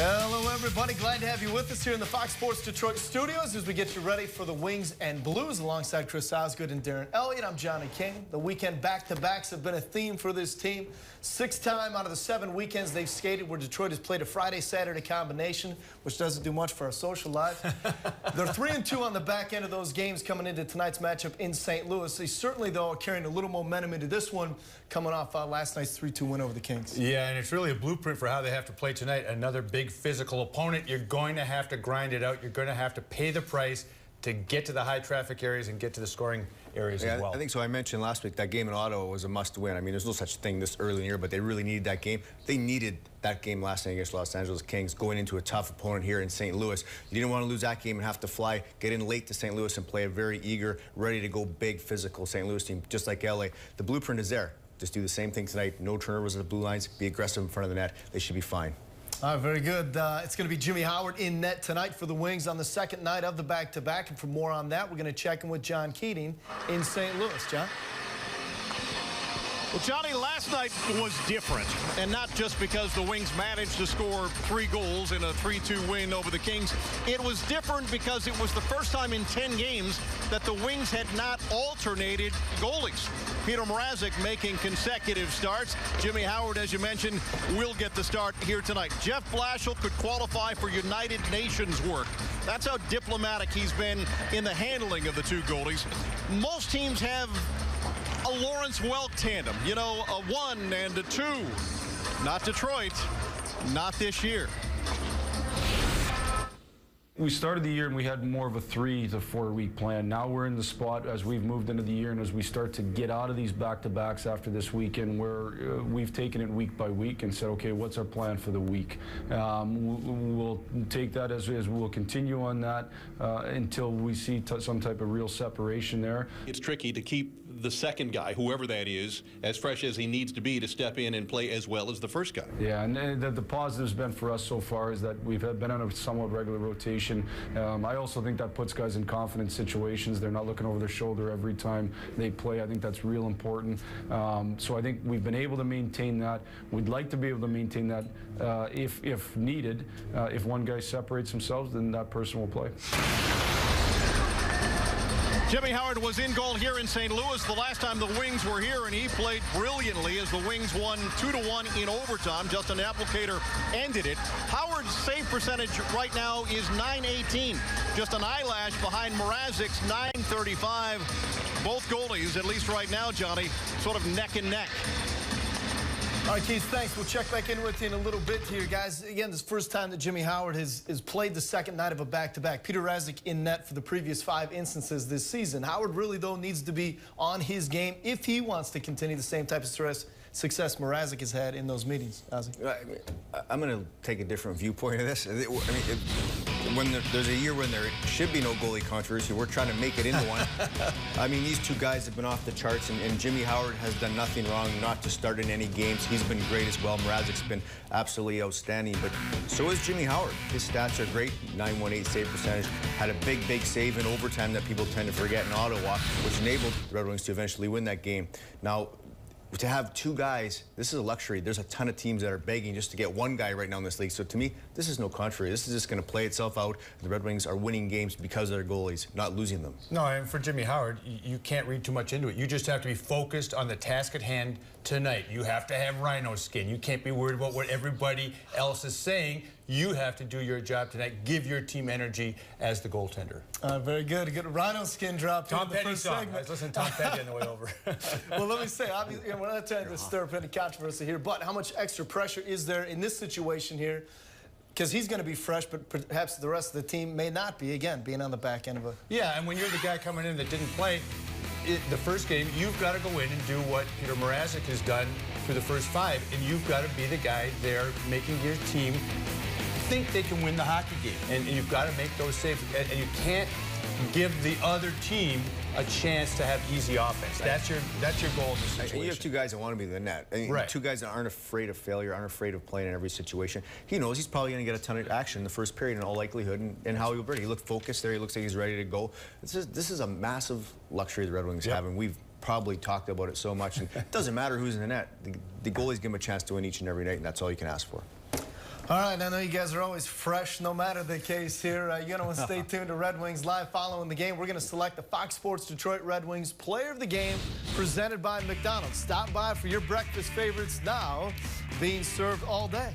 Hello, everybody. Glad to have you with us here in the Fox Sports Detroit studios as we get you ready for the Wings and Blues alongside Chris Osgood and Darren Elliott. I'm Johnny King. The weekend back-to-backs have been a theme for this team. 6 time out of the 7 weekends they've skated where Detroit has played a Friday-Saturday combination, which doesn't do much for our social lives. They're 3-2 on the back end of those games coming into tonight's matchup in St. Louis. They certainly, though, are carrying a little momentum into this one, coming off last night's 3-2 win over the Kings. Yeah, and it's really a blueprint for how they have to play tonight. Another big physical opponent. You're going to have to grind it out. You're going to have to pay the price to get to the high traffic areas and get to the scoring areas as well. I think so. I mentioned last week that game in Ottawa was a must-win. I mean, there's no such thing this early in the year, but they really needed that game. They needed that game last night against Los Angeles Kings, going into a tough opponent here in St. Louis. You didn't want to lose that game and have to fly, get in late to St. Louis and play a very eager, ready to go big physical St. Louis team, just like LA. The blueprint is there. Just do the same thing tonight. No turnovers at the blue lines. Be aggressive in front of the net. They should be fine. All right, very good. It's going to be Jimmy Howard in net tonight for the Wings on the second night of the back-to-back. And for more on that, we're going to check in with John Keating in St. Louis. John? Well, Johnny, last night was different, and not just because the Wings managed to score 3 goals in a 3-2 win over the Kings. It was different because it was the first time in 10 games that the Wings had not alternated goalies. Peter Mrazek making consecutive starts. Jimmy Howard, as you mentioned, will get the start here tonight. Jeff Blashill could qualify for United Nations work. That's how diplomatic he's been in the handling of the 2 goalies. Most teams have a Lawrence Welk tandem, you know, a 1 and a 2. Not Detroit, not this year. We started the year and we had more of a 3 to 4 week plan. Now we're in the spot as we've moved into the year and as we start to get out of these back-to-backs after this weekend where we've taken it week by week and said, okay, what's our plan for the week? We'll take that as we'll continue on that until we see some type of real separation there. It's tricky to keep the second guy, whoever that is, as fresh as he needs to be to step in and play as well as the first guy. Yeah, and the positive's been for us so far is that we've been on a somewhat regular rotation. I also think that puts guys in confident situations. They're not looking over their shoulder every time they play. I think that's real important. So I think we've been able to maintain that. We'd like to be able to maintain that if needed. If one guy separates himself, then that person will play. Jimmy Howard was in goal here in St. Louis the last time the Wings were here, and he played brilliantly as the Wings won 2-1 in overtime. Justin Applecater ended it. Howard's save percentage right now is .918, just an eyelash behind Mrazek's .935. Both goalies, at least right now, Johnny, sort of neck and neck. All right, Keith, thanks. We'll check back in with you in a little bit here, guys. Again, this is the first time that Jimmy Howard has played the second night of a back-to-back. Peter Mrazek in net for the previous 5 instances this season. Howard really, though, needs to be on his game if he wants to continue the same type of success Mrazek has had in those meetings. Ozzy? I'm going to take a different viewpoint of this. I mean, when there's a year when there should be no goalie controversy, we're trying to make it into one. I mean, these 2 guys have been off the charts, and Jimmy Howard has done nothing wrong not to start in any games. He's been great as well. Mrazek's been absolutely outstanding, but so is Jimmy Howard. His stats are great. .918 save percentage. Had a big save in overtime that people tend to forget in Ottawa, which enabled the Red Wings to eventually win that game. Now, to have 2 guys, this is a luxury. There's a ton of teams that are begging just to get 1 guy right now in this league. So to me, this is no contrary. This is just going to play itself out. The Red Wings are winning games because of their goalies, not losing them. No, and for Jimmy Howard, you can't read too much into it. You just have to be focused on the task at hand tonight. You have to have rhino skin. You can't be worried about what everybody else is saying. You have to do your job tonight. Give your team energy as the goaltender. Very good. A good rhino skin drop. Tom Petty song. I was listening to Tom Petty on the way over. Well, let me say, obviously, we're not trying to stir up any controversy here, but how much extra pressure is there in this situation here? Because he's going to be fresh, but perhaps the rest of the team may not be, again, being on the back end of a... Yeah, and when you're the guy coming in that didn't play the first game, you've got to go in and do what Peter Mrazek has done for the first 5, and you've got to be the guy there making your team think they can win the hockey game, and you've got to make those saves, and you can't give the other team a chance to have easy offense. That's your goal in this situation. And you have 2 guys that want to be the net. I mean, right. 2 guys that aren't afraid of failure, aren't afraid of playing in every situation. He knows he's probably going to get a ton of action in the first period in all likelihood, and how he'll bring it. He looked focused there. He looks like he's ready to go. This is a massive luxury the Red Wings have, and we've probably talked about it so much. And it doesn't matter who's in the net. The goalies give him a chance to win each and every night, and that's all you can ask for. All right, I know you guys are always fresh, no matter the case here. You're going to want to stay tuned to Red Wings Live following the game. We're going to select the Fox Sports Detroit Red Wings Player of the Game, presented by McDonald's. Stop by for your breakfast favorites now, being served all day.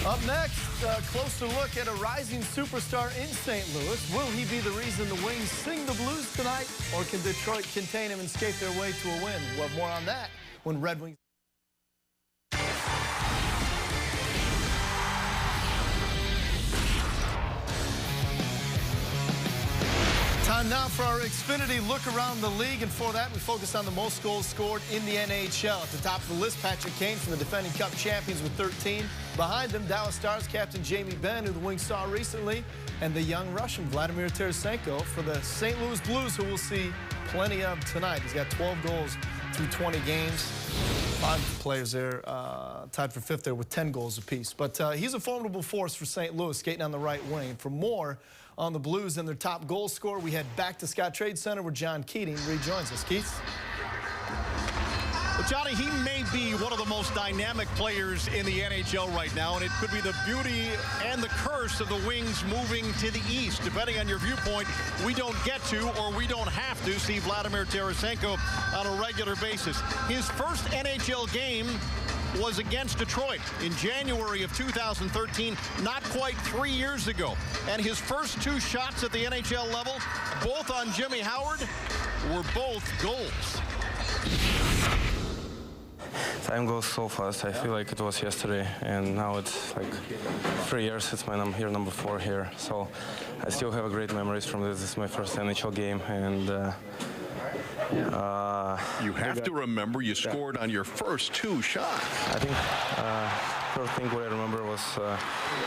Up next, a closer look at a rising superstar in St. Louis. Will he be the reason the Wings sing the blues tonight, or can Detroit contain him and skate their way to a win? We'll have more on that when Red Wings... Time now for our Xfinity look around the league, and for that we focus on the most goals scored in the NHL. At the top of the list, Patrick Kane from the defending Cup champions with 13. Behind them, Dallas Stars captain Jamie Benn, who the Wings saw recently, and the young Russian Vladimir Tarasenko for the St. Louis Blues, who we'll see plenty of tonight. He's got 12 goals through 20 games. 5 players there tied for 5th there with 10 goals apiece. But he's a formidable force for St. Louis, skating on the right wing. And for more on the Blues and their top goal scorer, we head back to Scott Trade Center where John Keating rejoins us. Keith? Well, Johnny, he may be one of the most dynamic players in the NHL right now, and it could be the beauty and the curse of the Wings moving to the East. Depending on your viewpoint, we don't get to, or we don't have to, see Vladimir Tarasenko on a regular basis. His first NHL game was against Detroit in January of 2013, not quite 3 years ago. And his first 2 shots at the NHL level, both on Jimmy Howard, were both goals. Time goes so fast. I feel like it was yesterday, and now it's like 3 years. I'm here number 4 here, so I still have great memories from this. This is my first NHL game, and you have to remember you scored on your first 2 shots. I think first thing what I remember was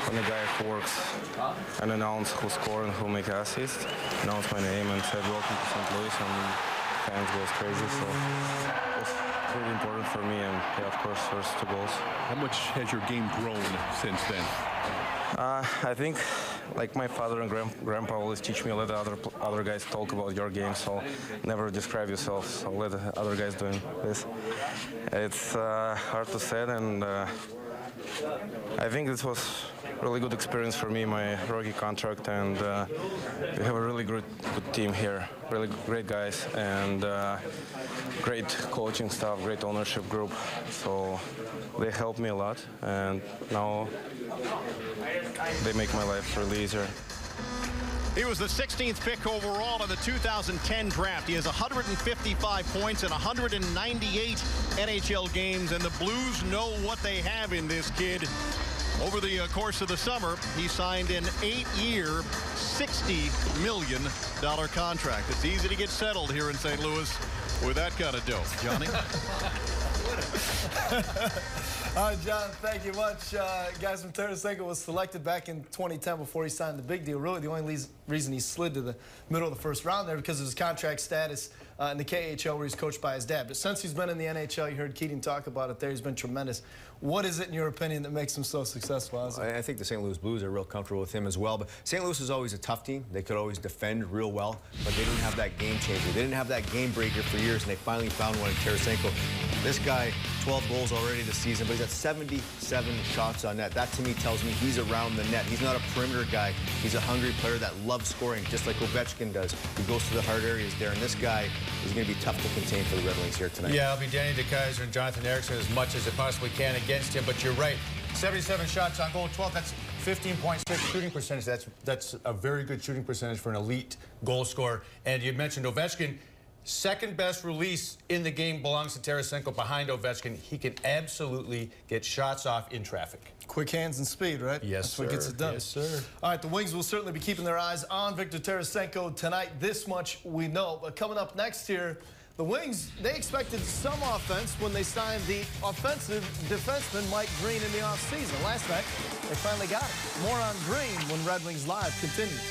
when the guy who works and announced who scored and who make assist, announced my name and said welcome to St. Louis, and fans goes crazy. So it was really important for me, and yeah, of course, first 2 goals. How much has your game grown since then? I think, like my father and grandpa always teach me, let other guys talk about your game, so never describe yourself, so let other guys doing this. It's hard to say, and I think this was a really good experience for me, my rookie contract, and we have a really good team here, really great guys, and great coaching staff, great ownership group, so they helped me a lot, and now they make my life really easier. He was the 16th pick overall in the 2010 draft. He has 155 points in 198 NHL games, and the Blues know what they have in this kid. Over the course of the summer, he signed an 8-year, $60 million contract. It's easy to get settled here in St. Louis with that kind of dough. Johnny? All right, John, thank you much. Guys, from Tarasenko was selected back in 2010 before he signed the big deal. Really, the only reason he slid to the middle of the first round there because of his contract status in the KHL where he's coached by his dad. But since he's been in the NHL, you heard Keating talk about it there, he's been tremendous. What is it, in your opinion, that makes him so successful? I think the St. Louis Blues are real comfortable with him as well. But St. Louis is always a tough team. They could always defend real well, but they didn't have that game changer. They didn't have that game breaker for years, and they finally found one in Tarasenko. This guy, 12 goals already this season, but he's got 77 shots on net. That, to me, tells me he's around the net. He's not a perimeter guy. He's a hungry player that loves scoring, just like Ovechkin does. He goes to the hard areas there, and this guy is going to be tough to contain for the Red Wings here tonight. Yeah, it'll be Danny DeKeyser and Jonathan Ericsson as much as it possibly can against him, but you're right. 77 shots on goal, 12, that's 15.6 shooting percentage. That's a very good shooting percentage for an elite goal scorer. And you mentioned Ovechkin. Second best release in the game belongs to Tarasenko behind Ovechkin. He can absolutely get shots off in traffic. Quick hands and speed, right? Yes, That's sir. what gets it done. Yes, sir. All right, the Wings will certainly be keeping their eyes on Victor Tarasenko tonight. This much we know. But coming up next here, the Wings, they expected some offense when they signed the offensive defenseman Mike Green in the offseason. Last night, they finally got it. More on Green when Red Wings Live continues.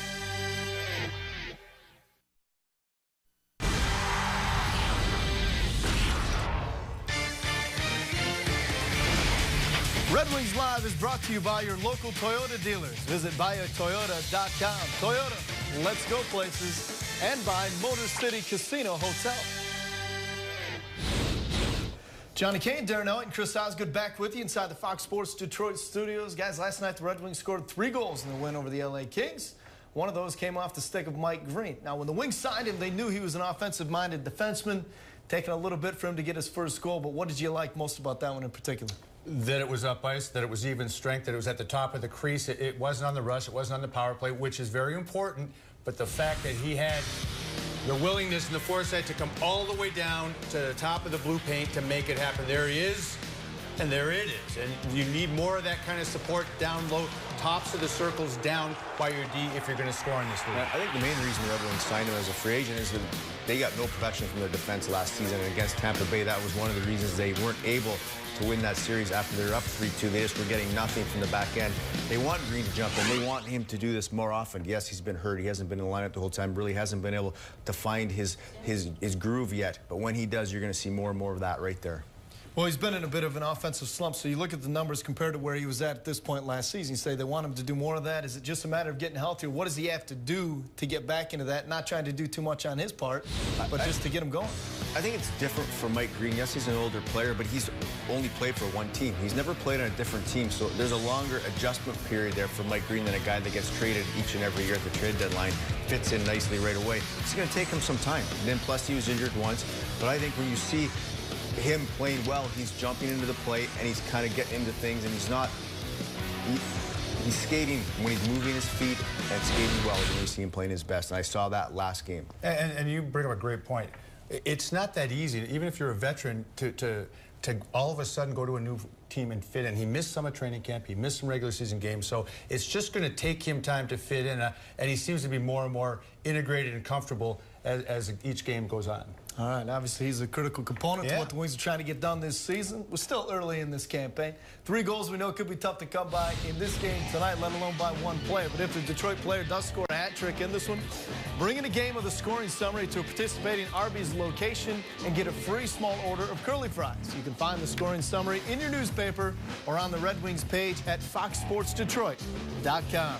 Red Wings Live is brought to you by your local Toyota dealers. Visit buyatoyota.com. Toyota, let's go places. And by Motor City Casino Hotel. Johnny Kane, Darren Elliott, and Chris Osgood back with you inside the Fox Sports Detroit studios. Guys, last night the Red Wings scored 3 goals in the win over the LA Kings. One of those came off the stick of Mike Green. Now, when the Wings signed him, they knew he was an offensive-minded defenseman, taking a little bit for him to get his first goal. But what did you like most about that one in particular? That it was up ice, that it was even strength, that it was at the top of the crease. It wasn't on the rush, it wasn't on the power play, which is very important. But the fact that he had the willingness and the foresight to come all the way down to the top of the blue paint to make it happen. There he is, and there it is. And you need more of that kind of support down low, tops of the circles down by your D if you're going to score in this league. I think the main reason the Red Wings signed him as a free agent is that they got no production from their defense last season. And against Tampa Bay, that was one of the reasons they weren't able to win that series after they were up 3-2. They just were getting nothing from the back end. They want Green to jump in. They want him to do this more often. Yes, he's been hurt. He hasn't been in the lineup the whole time. Really hasn't been able to find his groove yet. But when he does, you're going to see more and more of that right there. Well, he's been in a bit of an offensive slump, so you look at the numbers compared to where he was at this point last season. You say they want him to do more of that. Is it just a matter of getting healthier? What does he have to do to get back into that? Not trying to do too much on his part, but just to get him going. I think it's different for Mike Green. Yes, he's an older player, but he's only played for one team. He's never played on a different team, so there's a longer adjustment period there for Mike Green than a guy that gets traded each and every year at the trade deadline, fits in nicely right away. It's going to take him some time. And then plus he was injured once, but I think when you see him playing well, he's jumping into the play and he's kind of getting into things, and he's not. He's skating when he's moving his feet and skating well when you see him playing his best. And I saw that last game. And you bring up a great point. It's not that easy, even if you're a veteran, to all of a sudden go to a new team and fit in. He missed some of training camp. He missed some regular season games. So it's just going to take him time to fit in. And he seems to be more and more integrated and comfortable as each game goes on. All right, obviously he's a critical component to what the Wings are trying to get done this season. We're still early in this campaign. 3 goals we know could be tough to come by in this game tonight, let alone by one player. But if the Detroit player does score a hat trick in this one, bring in a game of the scoring summary to a participating Arby's location and get a free small order of curly fries. You can find the scoring summary in your newspaper or on the Red Wings page at foxsportsdetroit.com.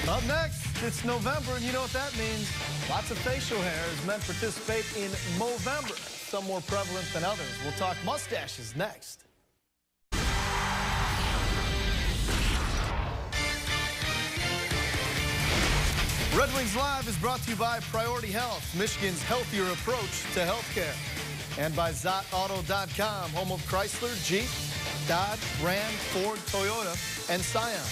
Up next, it's November, and you know what that means. Lots of facial hair as men participate in Movember, some more prevalent than others. We'll talk mustaches next. Red Wings Live is brought to you by Priority Health, Michigan's healthier approach to healthcare, and by ZotAuto.com, home of Chrysler, Jeep, Dodge, Ram, Ford, Toyota, and Scion.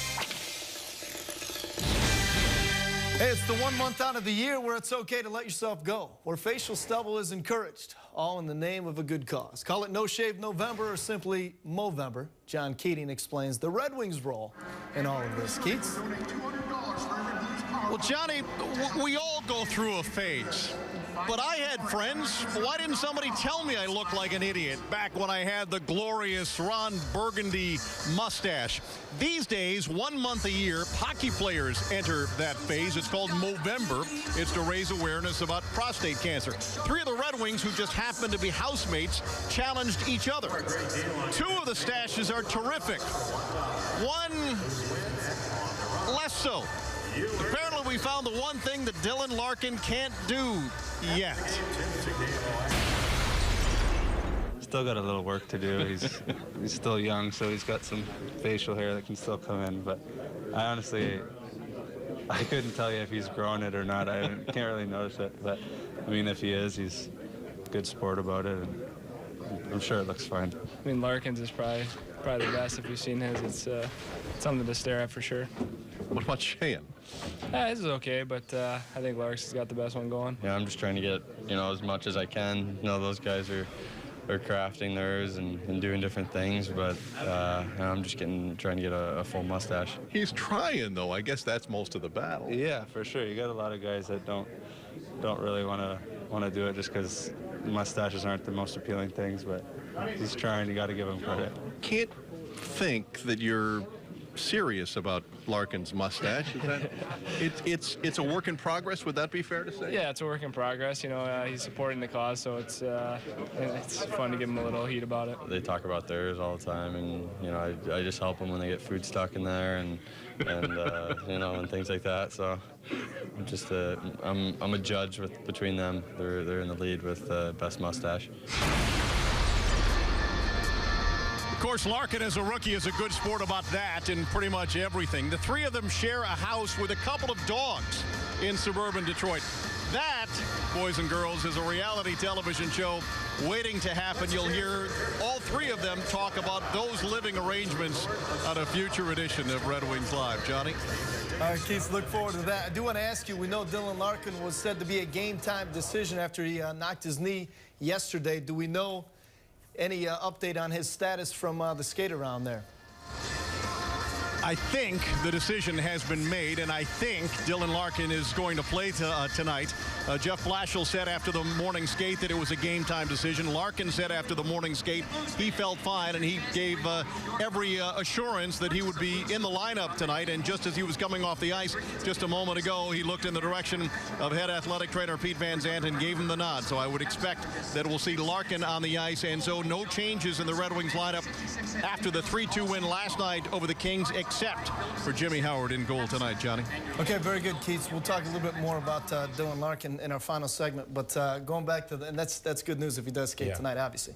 Hey, it's the 1 month out of the year where it's okay to let yourself go, where facial stubble is encouraged, all in the name of a good cause. Call it No Shave November or simply Movember. John Keating explains the Red Wings' role in all of this. Keats? Well, Johnny, we all go through a phase. But I had friends. Why didn't somebody tell me I looked like an idiot back when I had the glorious Ron Burgundy mustache? These days, 1 month a year, hockey players enter that phase. It's called Movember. It's to raise awareness about prostate cancer. 3 of the Red Wings, who just happened to be housemates, challenged each other. 2 of the stashes are terrific. 1 less so. Apparently, we found the one thing that Dylan Larkin can't do yet. Still got a little work to do. He's still young, so he's got some facial hair that can still come in. But I couldn't tell you if he's growing it or not. I can't really notice it. But I mean, if he is, he's a good sport about it, and I'm sure it looks fine. I mean, Larkin's is probably the best. If you've seen his, it's something to stare at for sure. What about Shane? His is okay, but I think Larkin's got the best one going. Yeah, I'm just trying to get, as much as I can. Those guys are crafting theirs and doing different things, but I'm just trying to get a full mustache. He's trying, though. I guess that's most of the battle. Yeah, for sure. You got a lot of guys that don't really want to do it just because mustaches aren't the most appealing things, but he's trying. You got to give him credit. Can't think that you're serious about Larkin's mustache. Is that it's a work in progress? Would that be fair to say? Yeah, it's a work in progress. You know, he's supporting the cause, so it's fun to give him a little heat about it. They talk about theirs all the time, and you know, I just help them when they get food stuck in there, and you know, and things like that. So I'm just I'm a judge between them. They're in the lead with best mustache. Of course, Larkin as a rookie is a good sport about that and pretty much everything. The three of them share a house with a couple of dogs in suburban Detroit. That, boys and girls, is a reality television show waiting to happen. You'll hear all three of them talk about those living arrangements on a future edition of Red Wings Live. Johnny? All right, Keith, look forward to that. I do want to ask you, we know Dylan Larkin was said to be a game-time decision after he knocked his knee yesterday. Do we know any update on his status from the skate around there? I think the decision has been made, and I think Dylan Larkin is going to play tonight. Jeff Blashill said after the morning skate that it was a game-time decision. Larkin said after the morning skate he felt fine, and he gave every assurance that he would be in the lineup tonight. And just as he was coming off the ice just a moment ago, he looked in the direction of head athletic trainer Pete Van Zandt and gave him the nod. So I would expect that we'll see Larkin on the ice, and so no changes in the Red Wings lineup after the 3-2 win last night over the Kings, except for Jimmy Howard in goal tonight. Johnny? Okay, very good, Keith. We'll talk a little bit more about Dylan Larkin in our final segment, but going back to and that's good news if he does skate tonight, obviously.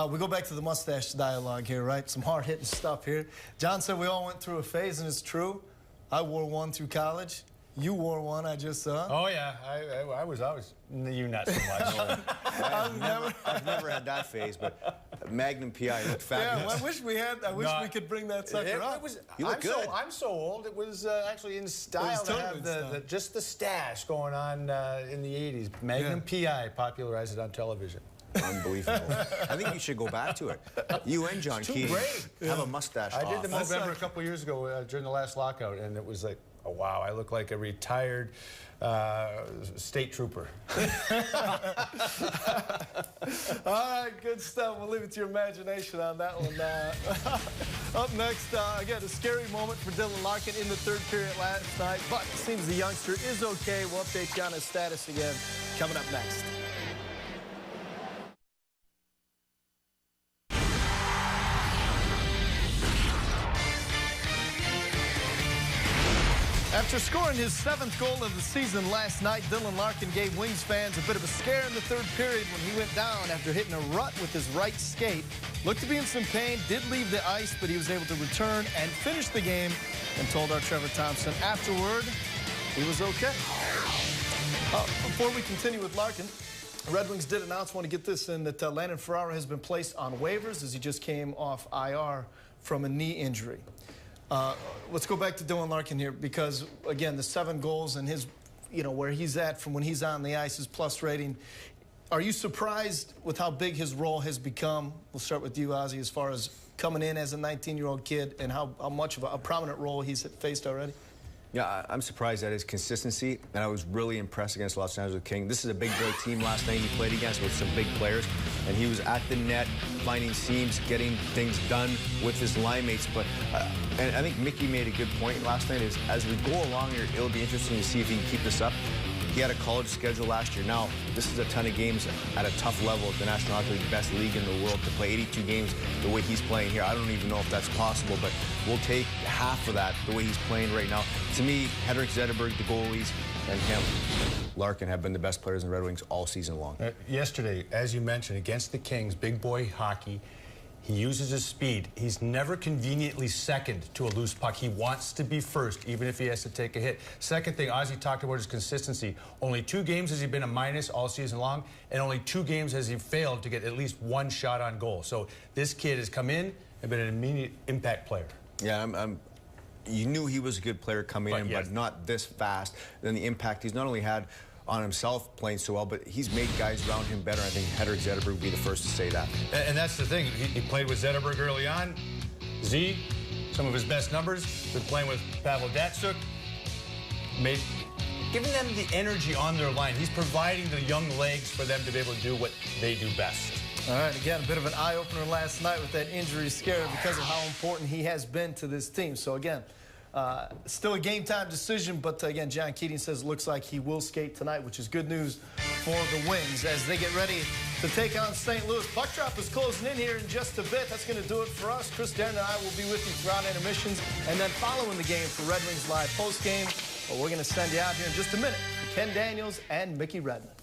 We go back to the mustache dialogue here, right? Some hard-hitting stuff here. John said we all went through a phase, and it's true. I wore one through college. You wore one, I just saw. Oh, yeah. I was always, you not so much. I've never had that phase, but Magnum PI looked fabulous. Yeah, well, I wish we had. I wish we could bring that sucker up. You look good. I'm so old. It was actually in style to have just the stash going on in the 80s. Magnum PI popularized it on television. Unbelievable. I think you should go back to it. You and John Keating have a mustache I off. did the Movember a couple years ago during the last lockout, and it was like, oh, wow, I look like a retired state trooper. All right, good stuff. We'll leave it to your imagination on that one. Up next, again, a scary moment for Dylan Larkin in the third period last night, but it seems the youngster is okay. We'll update you on his status again coming up next. After scoring his 7th goal of the season last night, Dylan Larkin gave Wings fans a bit of a scare in the third period when he went down after hitting a rut with his right skate. Looked to be in some pain, did leave the ice, but he was able to return and finish the game, and told our Trevor Thompson afterward he was okay. Before we continue with Larkin, Red Wings did announce, want to get this in, that Landon Ferrara has been placed on waivers as he just came off IR from a knee injury. Let's go back to Dylan Larkin here, because again, the 7 goals and his, where he's at from when he's on the ice, his plus rating. Are you surprised with how big his role has become? We'll start with you, Ozzy, as far as coming in as a 19-year-old kid and how much of a prominent role he's faced already. Yeah, I'm surprised at his consistency, and I was really impressed against Los Angeles Kings. This is a big boy team last night he played against with some big players, and he was at the net, finding seams, getting things done with his line mates. But and I think Mickey made a good point last night, is as we go along here, it'll be interesting to see if he can keep this up. He had a college schedule last year. Now, this is a ton of games at a tough level at the National Hockey League, best league in the world, to play 82 games the way he's playing here. I don't even know if that's possible, but we'll take half of that the way he's playing right now. To me, Henrik Zetterberg, the goalies, and him, Larkin, have been the best players in Red Wings all season long. Yesterday, as you mentioned, against the Kings, big boy hockey, he uses his speed. He's never conveniently second to a loose puck. He wants to be first, even if he has to take a hit. Second thing, Ozzy talked about his consistency. Only 2 games has he been a minus all season long, and only 2 games has he failed to get at least 1 shot on goal. So this kid has come in and been an immediate impact player. Yeah, you knew he was a good player coming in, but not this fast. Then the impact he's not only had on himself playing so well, but he's made guys around him better. I think Henrik Zetterberg would be the first to say that. And that's the thing. He played with Zetterberg early on. Z, some of his best numbers. Been playing with Pavel Datsyuk. Giving them the energy on their line. He's providing the young legs for them to be able to do what they do best. All right, again, a bit of an eye-opener last night with that injury scare because of how important he has been to this team. So, again, still a game-time decision, but, again, John Keating says it looks like he will skate tonight, which is good news for the Wings as they get ready to take on St. Louis. Puck drop is closing in here in just a bit. That's going to do it for us. Chris Darren and I will be with you throughout intermissions and then following the game for Red Wings Live postgame. But we're going to send you out here in just a minute for Ken Daniels and Mickey Redmond.